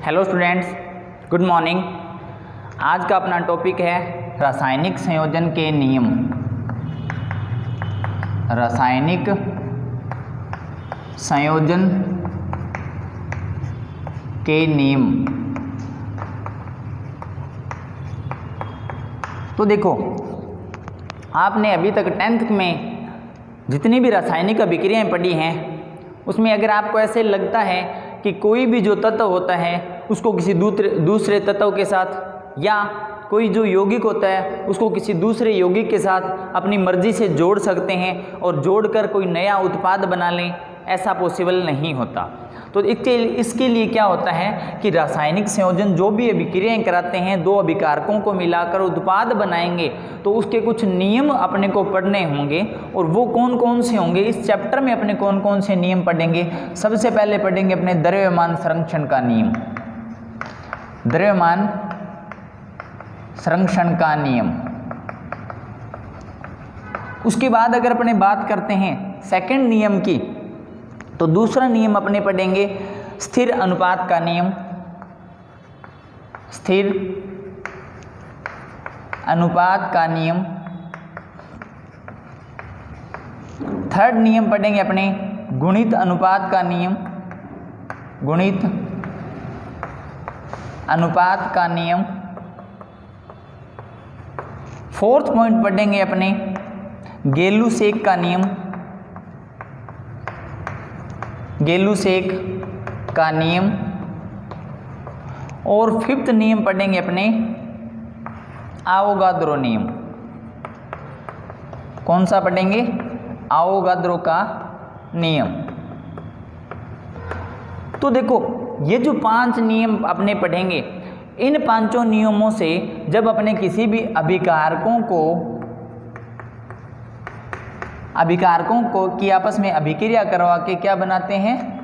Hello students, good morning. आज का अपना टॉपिक है रासायनिक संयोजन के नियम। रासायनिक संयोजन के नियम। तो देखो, आपने अभी तक 10th में जितनी भी रासायनिक अभिक्रियाएं पढ़ी हैं उसमें अगर आपको ऐसे लगता है कि कोई भी जो तत्व होता है उसको किसी दूसरे तत्व के साथ, या कोई जो यौगिक होता है उसको किसी दूसरे यौगिक के साथ अपनी मर्जी से जोड़ सकते हैं और जोड़कर कोई नया उत्पाद बना लें, ऐसा पॉसिबल नहीं होता। तो इसके लिए क्या होता है कि रासायनिक संयोजन जो भी अभिक्रियाएं कराते हैं, दो अभिकारकों को मिलाकर उत्पाद बनाएंगे, तो उसके कुछ नियम अपने को पढ़ने होंगे। और वो कौन कौन से होंगे, इस चैप्टर में अपने कौन कौन से नियम पढ़ेंगे। सबसे पहले पढ़ेंगे अपने द्रव्यमान संरक्षण का नियम। द्रव्यमान संरक्षण का नियम। उसके बाद अगर अपने बात करते हैं सेकंड नियम की, तो दूसरा नियम अपने पढ़ेंगे स्थिर अनुपात का नियम। स्थिर अनुपात का नियम। थर्ड नियम पढ़ेंगे अपने गुणित अनुपात का नियम। गुणित अनुपात का नियम। फोर्थ पॉइंट पढ़ेंगे अपने गेलू-सेक का नियम। गेलू-सेक का नियम। और फिफ्थ नियम पढ़ेंगे अपने आवोगाद्रो नियम। कौन सा पढ़ेंगे? आवोगाद्रो का नियम। तो देखो, ये जो 5 नियम अपने पढ़ेंगे, इन 5 नियमों से जब अपने किसी भी अभिकारकों को की आपस में अभिक्रिया करवा के क्या बनाते हैं?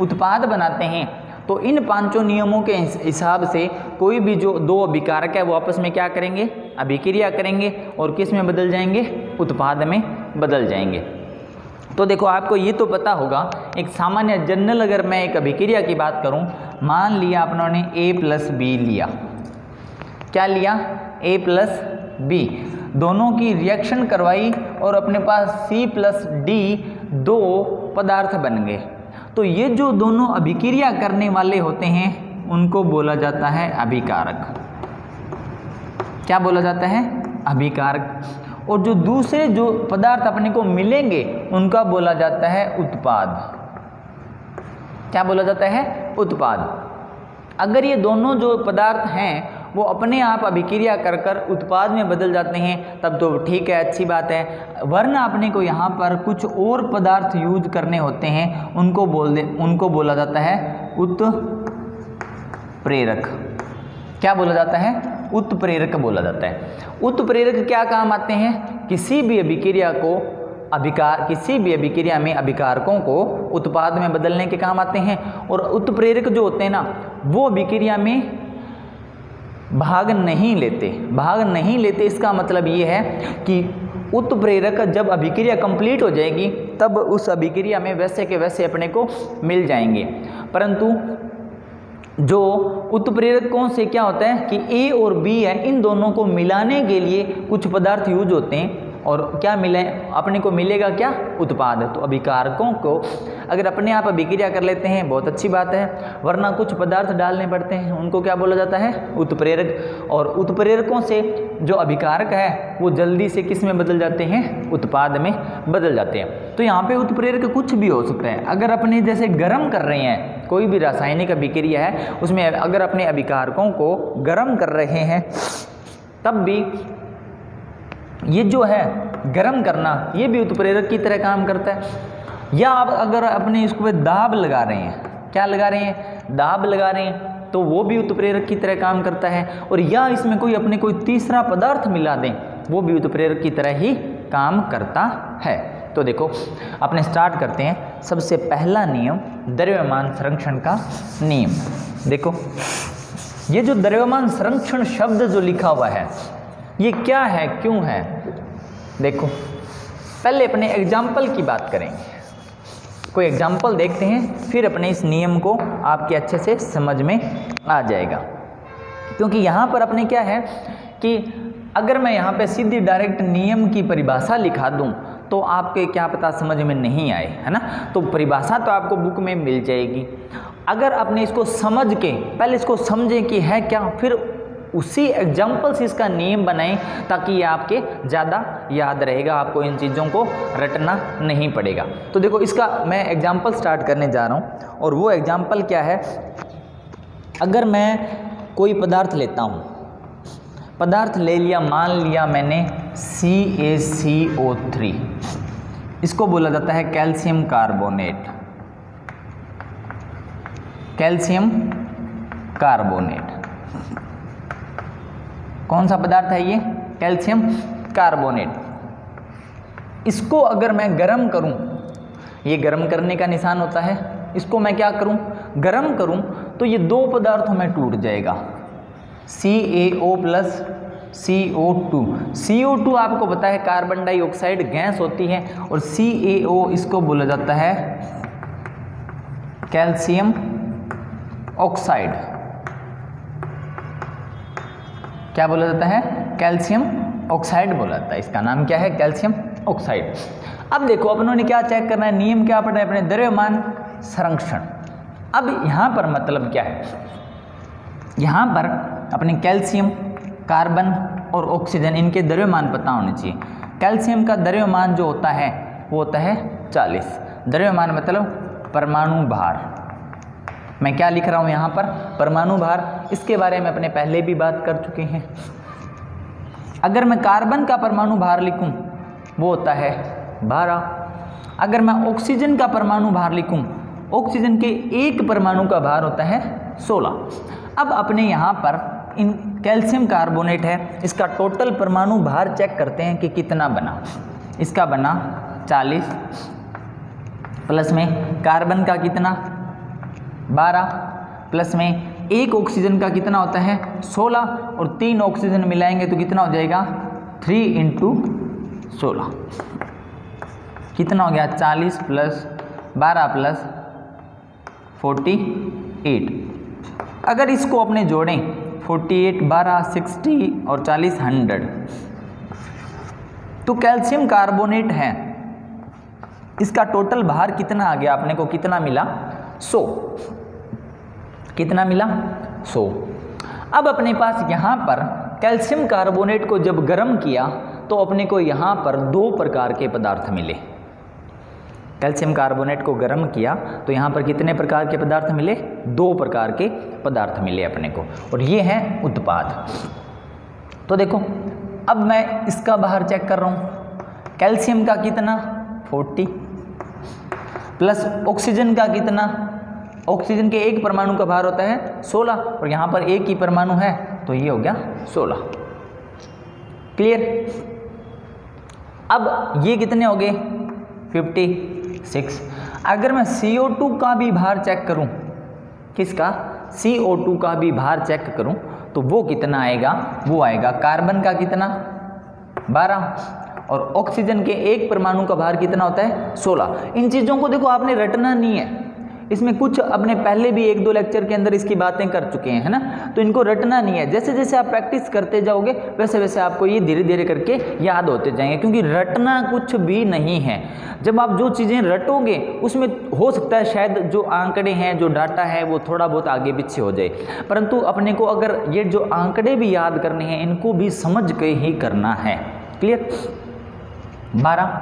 उत्पाद बनाते हैं। तो इन 5 नियमों के हिसाब से कोई भी जो दो अभिकारक है वो आपस में क्या करेंगे? अभिक्रिया करेंगे और किस में बदल जाएंगे? उत्पाद में बदल जाएंगे। तो देखो, आपको ये तो पता होगा, एक सामान्य जनरल अगर मैं एक अभिक्रिया की बात करूं, मान लिया आपने A+B लिया। क्या लिया? A+B। दोनों की रिएक्शन करवाई और अपने पास C+D 2 पदार्थ बन गए। तो ये जो दोनों अभिक्रिया करने वाले होते हैं उनको बोला जाता है अभिकारक। क्या बोला जाता है? अभिकारक। और जो दूसरे जो पदार्थ अपने को मिलेंगे उनका बोला जाता है उत्पाद। क्या बोला जाता है? उत्पाद। अगर ये दोनों जो पदार्थ हैं वो अपने आप अभिक्रिया कर कर उत्पाद में बदल जाते हैं तब तो ठीक है, अच्छी बात है। वरना अपने को यहाँ पर कुछ और पदार्थ यूज करने होते हैं, उनको बोला जाता है उत्प्रेरक। क्या बोला जाता है? उत्प्रेरक बोला जाता है। उत्प्रेरक क्या काम आते हैं? किसी भी अभिक्रिया में अभिकारकों को उत्पाद में बदलने के काम आते हैं। और उत्प्रेरक जो होते हैं ना, वो अभिक्रिया में भाग नहीं लेते। इसका मतलब ये है कि उत्प्रेरक जब अभिक्रिया कंप्लीट हो जाएगी तब उस अभिक्रिया में वैसे के वैसे अपने को मिल जाएंगे। परंतु जो उत्प्रेरकों से क्या होता है कि A और B है, इन दोनों को मिलाने के लिए कुछ पदार्थ यूज होते हैं और क्या मिले? अपने को मिलेगा क्या? उत्पाद। तो अभिकारकों को अगर अपने आप अभिक्रिया कर लेते हैं बहुत अच्छी बात है, वरना कुछ पदार्थ डालने पड़ते हैं, उनको क्या बोला जाता है? उत्प्रेरक। और उत्प्रेरकों से जो अभिकारक है वो जल्दी से किस में बदल जाते हैं? उत्पाद में बदल जाते हैं। तो यहाँ पे उत्प्रेरक कुछ भी हो सकता है। अगर अपने जैसे गर्म कर रहे हैं, कोई भी रासायनिक अभिक्रिया है उसमें अगर अपने अभिकारकों को गर्म कर रहे हैं तब भी ये जो है गर्म करना, ये भी उत्प्रेरक की तरह काम करता है। या आप अगर अपने इसको पे दाब लगा रहे हैं, क्या लगा रहे हैं? दाब लगा रहे हैं, तो वो भी उत्प्रेरक की तरह काम करता है। और या इसमें कोई तीसरा पदार्थ मिला दें, वो भी उत्प्रेरक की तरह ही काम करता है। तो देखो, अपने स्टार्ट करते हैं। सबसे पहला नियम द्रव्यमान संरक्षण का नियम। देखो, ये जो द्रव्यमान संरक्षण शब्द जो लिखा हुआ है ये क्या है, क्यों है? देखो, पहले अपने एग्जाम्पल की बात करेंगे। कोई एग्जाम्पल देखते हैं, फिर अपने इस नियम को आपके अच्छे से समझ में आ जाएगा। क्योंकि यहाँ पर अपने क्या है कि अगर मैं यहाँ पे सीधी डायरेक्ट नियम की परिभाषा लिखा दूँ तो आपके क्या पता समझ में नहीं आए, है ना। तो परिभाषा तो आपको बुक में मिल जाएगी। अगर आपने इसको समझ के पहले इसको समझें कि है क्या, फिर उसी एग्जाम्पल से इसका नियम बनाएं ताकि ये आपके ज़्यादा याद रहेगा, आपको इन चीज़ों को रटना नहीं पड़ेगा। तो देखो इसका मैं एग्जाम्पल स्टार्ट करने जा रहा हूँ, और वो एग्जाम्पल क्या है। अगर मैं कोई पदार्थ लेता हूँ, पदार्थ ले लिया, मान लिया मैंने CaCO3, इसको बोला जाता है कैल्शियम कार्बोनेट। कैल्शियम कार्बोनेट कौन सा पदार्थ है ये? Calcium carbonate. इसको अगर मैं गर्म करूं, ये गर्म करने का निशान होता है, इसको मैं क्या करूं? गर्म करूं तो ये दो पदार्थों में टूट जाएगा, CaO प्लस CO2। CO2 आपको पता है कार्बन डाइऑक्साइड गैस होती है, और CaO इसको बोला जाता है कैल्शियम ऑक्साइड। क्या बोला जाता है? कैल्शियम ऑक्साइड बोला जाता है। इसका नाम क्या है? Calcium oxide. अब देखो अपनों ने क्या चेक करना है, नियम क्या पढ़ना है अपने? द्रव्यमान संरक्षण। अब यहाँ पर मतलब क्या है, यहाँ पर अपने कैल्शियम, कार्बन और ऑक्सीजन, इनके द्रव्यमान पता होने चाहिए। कैल्शियम का द्रव्यमान जो होता है वो होता है 40। द्रव्यमान मतलब परमाणु भार। मैं क्या लिख रहा हूँ यहाँ पर? परमाणु भार। इसके बारे में अपने पहले भी बात कर चुके हैं। अगर मैं कार्बन का परमाणु भार लिखूँ वो होता है 12। अगर मैं ऑक्सीजन का परमाणु भार लिखूँ, ऑक्सीजन के एक परमाणु का भार होता है 16। अब अपने यहाँ पर इन कैल्शियम कार्बोनेट है, इसका टोटल परमाणु भार चेक करते हैं कि कितना बना। इसका बना 40, प्लस में कार्बन का कितना 12, प्लस में एक ऑक्सीजन का कितना होता है 16, और 3 ऑक्सीजन मिलाएंगे तो कितना हो जाएगा 3 × 16। कितना हो गया 40 प्लस 12 प्लस 48। अगर इसको अपने जोड़ें 48, 12, 60 और 40 100, तो कैल्शियम कार्बोनेट है, इसका टोटल भार कितना आ गया? अपने को कितना मिला? 100। कितना मिला? 100। अब अपने पास यहाँ पर कैल्शियम कार्बोनेट को जब गर्म किया तो अपने को यहाँ पर 2 प्रकार के पदार्थ मिले। कैल्शियम कार्बोनेट को गर्म किया तो यहाँ पर कितने प्रकार के पदार्थ मिले? 2 प्रकार के पदार्थ मिले अपने को, और ये है उत्पाद। तो देखो अब मैं इसका बाहर चेक कर रहा हूँ। कैल्शियम का कितना 40, प्लस ऑक्सीजन का कितना? ऑक्सीजन के एक परमाणु का भार होता है 16, और यहाँ पर एक ही परमाणु है तो ये हो गया 16। क्लियर? अब ये कितने हो गए? 56। अगर मैं CO2 का भी भार चेक करूं, किसका? CO2 का भी भार चेक करूं तो वो कितना आएगा? वो आएगा कार्बन का कितना 12, और ऑक्सीजन के एक परमाणु का भार कितना होता है 16। इन चीज़ों को देखो आपने रटना नहीं है, इसमें कुछ अपने पहले भी 1-2 लेक्चर के अंदर इसकी बातें कर चुके हैं, है ना। तो इनको रटना नहीं है, जैसे जैसे आप प्रैक्टिस करते जाओगे वैसे वैसे आपको ये धीरे धीरे करके याद होते जाएंगे, क्योंकि रटना कुछ भी नहीं है। जब आप जो चीज़ें रटोगे उसमें हो सकता है शायद जो आंकड़े हैं, जो डाटा है वो थोड़ा बहुत आगे पीछे हो जाए, परंतु अपने को अगर ये जो आंकड़े भी याद करने हैं इनको भी समझ के ही करना है। क्लियर? 12,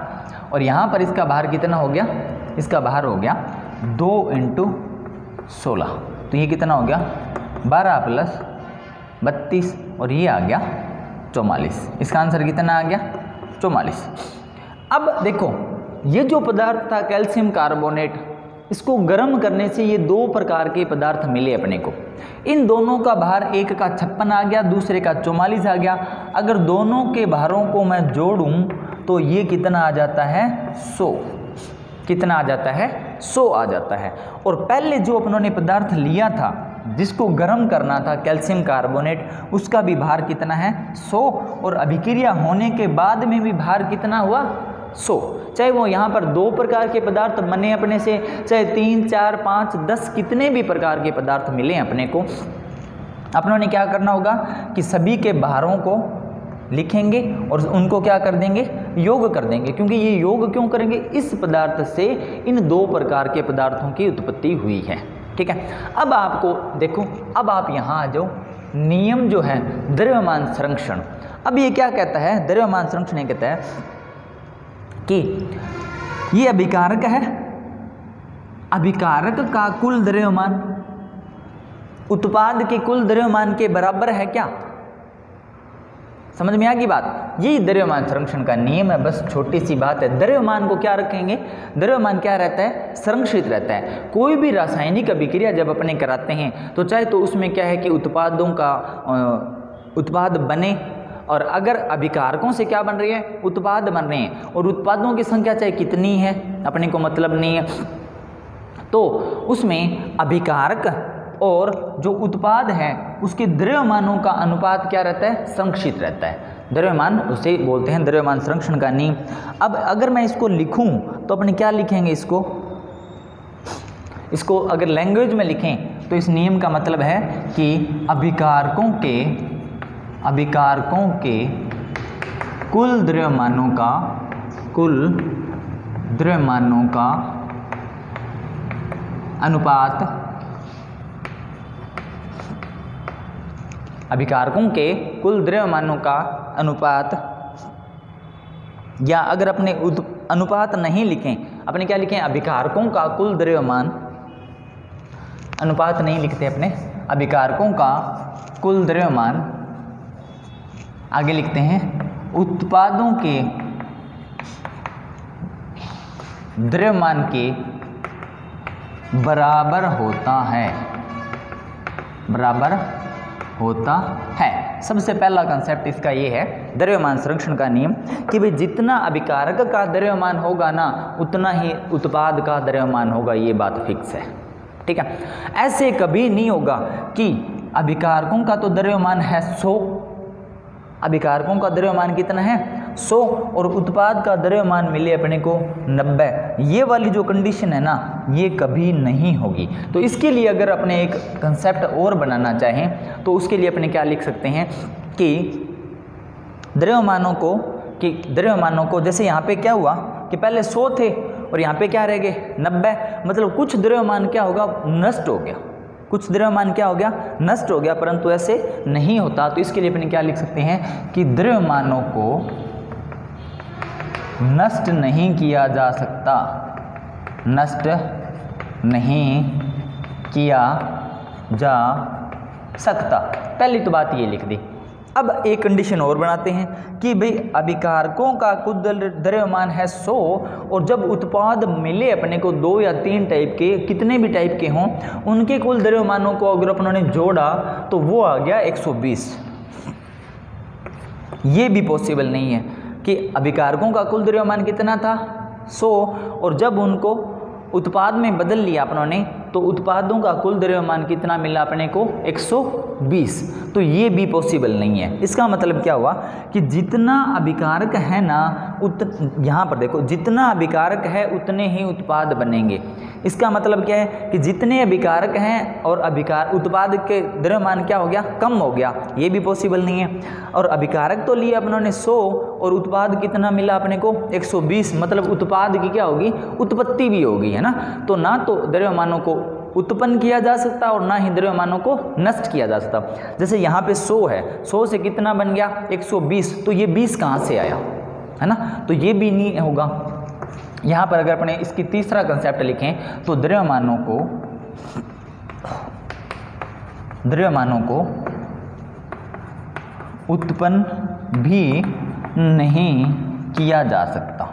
और यहाँ पर इसका भार कितना हो गया? इसका भार हो गया 2 × 16, तो ये कितना हो गया 12 प्लस 32, और ये आ गया 44। इसका आंसर कितना आ गया? 44। अब देखो ये जो पदार्थ था कैल्शियम कार्बोनेट, इसको गर्म करने से ये 2 प्रकार के पदार्थ मिले अपने को। इन दोनों का भार, एक का 56 आ गया, दूसरे का 44 आ गया। अगर दोनों के भारों को मैं जोड़ूं तो ये कितना आ जाता है 100। कितना आ जाता है? 100 आ जाता है। और पहले जो अपनों ने पदार्थ लिया था जिसको गर्म करना था कैल्शियम कार्बोनेट, उसका भी भार कितना है 100, और अभिक्रिया होने के बाद में भी भार कितना हुआ 100, चाहे वो यहाँ पर 2 प्रकार के पदार्थ बने अपने से, चाहे 3, 4, 5, 10 कितने भी प्रकार के पदार्थ मिले अपने को, अपनों ने क्या करना होगा कि सभी के भारों को लिखेंगे और उनको क्या कर देंगे, योग कर देंगे। क्योंकि ये योग क्यों करेंगे, इस पदार्थ से इन 2 प्रकार के पदार्थों की उत्पत्ति हुई है। ठीक है, अब आपको देखो, अब आप यहाँ आ जाओ, नियम जो है द्रव्यमान संरक्षण। अब ये क्या कहता है, द्रव्यमान संरक्षण कहता है कि ये अभिकारक है, अभिकारक का कुल द्रव्यमान उत्पाद के कुल द्रव्यमान के बराबर है क्या? समझ में आ गई बात? यही द्रव्यमान संरक्षण का नियम है। बस छोटी सी बात है, द्रव्यमान को क्या रखेंगे, द्रव्यमान क्या रहता है, संरक्षित रहता है। कोई भी रासायनिक अभिक्रिया जब अपने कराते हैं तो चाहे तो उसमें क्या है कि उत्पादों का उत्पाद बने, और अगर अभिकारकों से क्या बन रही है, उत्पाद बन रहे हैं, और उत्पादों की संख्या चाहे कितनी है अपने को मतलब नहीं है, तो उसमें अभिकारक और जो उत्पाद है उसके द्रव्यमानों का अनुपात क्या रहता है, संरक्षित रहता है। द्रव्यमान उसे बोलते हैं द्रव्यमान संरक्षण का नियम। अब अगर मैं इसको लिखूं तो अपने क्या लिखेंगे, इसको अगर लैंग्वेज में लिखें तो इस नियम का मतलब है कि अभिकारकों के कुल द्रव्यमानों का अनुपात, अभिकारकों के कुल द्रव्यमानों का अनुपात, या अगर अपने अनुपात नहीं लिखें, अपने क्या लिखें, अभिकारकों का कुल द्रव्यमान, अनुपात नहीं लिखते अपने, अभिकारकों का कुल द्रव्यमान, आगे लिखते हैं उत्पादों के द्रव्यमान के बराबर होता है, बराबर होता है। सबसे पहला कंसेप्ट इसका ये है द्रव्यमान संरक्षण का नियम कि भाई जितना अभिकारक का द्रव्यमान होगा ना उतना ही उत्पाद का द्रव्यमान होगा, ये बात फिक्स है। ठीक है, ऐसे कभी नहीं होगा कि अभिकारकों का तो द्रव्यमान है 100, अभिकारकों का द्रव्यमान कितना है 100 और उत्पाद का द्रव्यमान मिले अपने को 90, ये वाली जो कंडीशन है ना ये कभी नहीं होगी। तो इसके लिए अगर अपने एक कंसेप्ट और बनाना चाहें तो उसके लिए अपने क्या लिख सकते हैं कि द्रव्यमानों को जैसे यहाँ पे क्या हुआ कि पहले 100 थे और यहाँ पे क्या रह गए 90, मतलब कुछ द्रव्यमान क्या होगा, नष्ट हो गया, कुछ द्रव्यमान क्या हो गया, नष्ट हो गया, परंतु ऐसे नहीं होता। तो इसके लिए अपने क्या लिख सकते हैं कि द्रव्यमानों को नष्ट नहीं किया जा सकता, नष्ट नहीं किया जा सकता। पहली तो बात ये लिख दी। अब एक कंडीशन और बनाते हैं कि भाई अभिकारकों का कुल द्रव्यमान है 100 और जब उत्पाद मिले अपने को 2 या 3 टाइप के, कितने भी टाइप के हों, उनके कुल द्रव्यमानों को अगर अपनों ने जोड़ा तो वो आ गया 120। ये भी पॉसिबल नहीं है कि अभिकारकों का कुल द्रव्यमान कितना था 100 और जब उनको उत्पाद में बदल लिया अपनों ने तो उत्पादों का कुल द्रव्यमान कितना मिला अपने को 120। तो ये भी पॉसिबल नहीं है। इसका मतलब क्या हुआ कि जितना अभिकारक है ना यहाँ पर देखो, जितना अभिकारक है उतने ही उत्पाद बनेंगे। इसका मतलब क्या है कि जितने अभिकारक हैं और उत्पाद के द्रव्यमान क्या हो गया, कम हो गया, ये भी पॉसिबल नहीं है। और अभिकारक तो लिए अपनों ने 100 और उत्पाद कितना मिला अपने को 120, मतलब उत्पाद की क्या होगी, उत्पत्ति भी होगी, है ना। तो ना तो द्रव्यमानों को उत्पन्न किया जा सकता और ना ही द्रव्यमानों को नष्ट किया जा सकता। जैसे यहाँ पे 100 है, 100 से कितना बन गया 120, तो ये 20 कहाँ से आया, है ना। तो ये भी नहीं होगा। यहाँ पर अगर अपने इसकी तीसरा कंसेप्ट लिखें तो द्रव्यमानों को उत्पन्न भी नहीं किया जा सकता,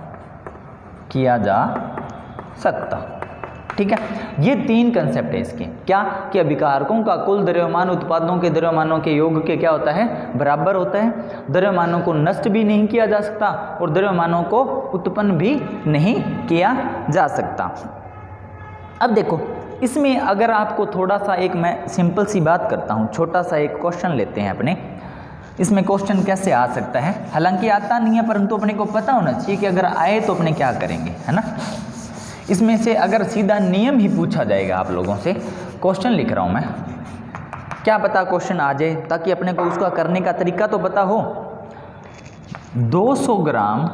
ठीक है। ये 3 कंसेप्ट है इसके, क्या कि अभिकारकों का कुल द्रव्यमान उत्पादों के द्रव्यमानों के योग के क्या होता है, बराबर होता है। द्रव्यमानों को नष्ट भी नहीं किया जा सकता और द्रव्यमानों को उत्पन्न भी नहीं किया जा सकता। अब देखो इसमें अगर आपको थोड़ा सा एक मैं सिंपल सी बात करता हूँ, छोटा सा एक क्वेश्चन लेते हैं अपने इसमें क्वेश्चन कैसे आ सकता है, हालांकि आता नहीं है परंतु अपने को पता होना चाहिए कि अगर आए तो अपने क्या करेंगे, है ना। इसमें से अगर सीधा नियम ही पूछा जाएगा आप लोगों से, क्वेश्चन लिख रहा हूं मैं, क्या पता क्वेश्चन आ जाए, ताकि अपने को उसका करने का तरीका तो पता हो। 200 ग्राम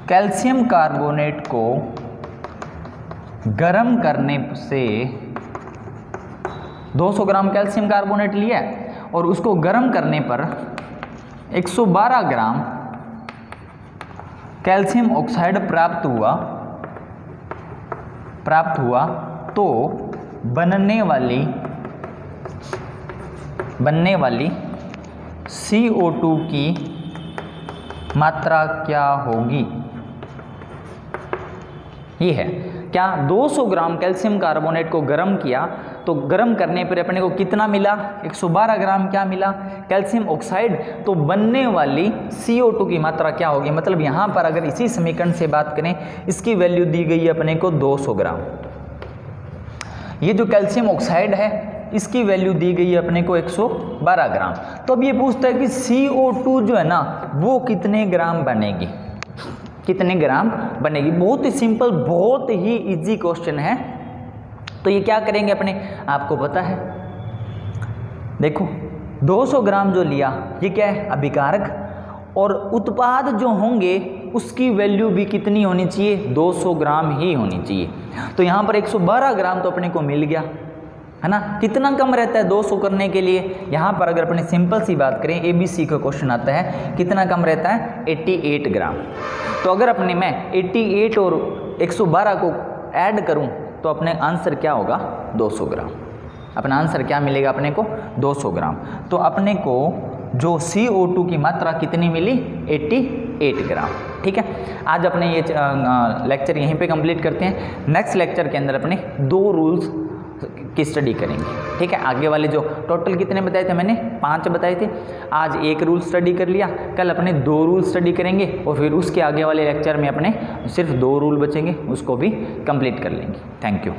कैल्शियम कार्बोनेट को गर्म करने से, 200 ग्राम कैल्शियम कार्बोनेट लिया और उसको गर्म करने पर 112 ग्राम कैल्शियम ऑक्साइड प्राप्त हुआ तो बनने वाली CO2 की मात्रा क्या होगी। ये है क्या, 200 ग्राम कैल्शियम कार्बोनेट को गर्म किया तो गर्म करने पर अपने को कितना मिला, 112 ग्राम क्या मिला, कैल्शियम ऑक्साइड, तो बनने वाली CO2 की मात्रा क्या होगी। मतलब यहाँ पर अगर इसी समीकरण से बात करें, इसकी वैल्यू दी गई है अपने को 200 ग्राम, ये जो कैल्शियम ऑक्साइड है इसकी वैल्यू दी गई है अपने को 112 ग्राम। तो अब ये पूछता है कि CO2 जो है ना वो कितने ग्राम बनेगी, कितने ग्राम बनेगी। बहुत ही सिंपल, बहुत ही इजी क्वेश्चन है। तो ये क्या करेंगे अपने, आपको पता है, देखो 200 ग्राम जो लिया ये क्या है, अभिकारक, और उत्पाद जो होंगे उसकी वैल्यू भी कितनी होनी चाहिए, 200 ग्राम ही होनी चाहिए। तो यहाँ पर 112 ग्राम तो अपने को मिल गया, है ना। कितना कम रहता है 200 करने के लिए, यहाँ पर अगर अपने सिंपल सी बात करें, ABC का क्वेश्चन आता है, कितना कम रहता है, 88 ग्राम। तो अगर अपने मैं 88 और 112 को ऐड करूं तो अपने आंसर क्या होगा, 200 ग्राम। अपना आंसर क्या मिलेगा अपने को, 200 ग्राम। तो अपने को जो CO2 की मात्रा कितनी मिली, 88 ग्राम। ठीक है, आज अपने ये लेक्चर यहीं पे कंप्लीट करते हैं। नेक्स्ट लेक्चर के अंदर अपने 2 रूल्स की स्टडी करेंगे। ठीक है, आगे वाले जो टोटल कितने बताए थे मैंने, 5 बताए थे, आज 1 रूल स्टडी कर लिया, कल अपने 2 रूल स्टडी करेंगे और फिर उसके आगे वाले लेक्चर में अपने सिर्फ 2 रूल बचेंगे, उसको भी कंप्लीट कर लेंगे। Thank you.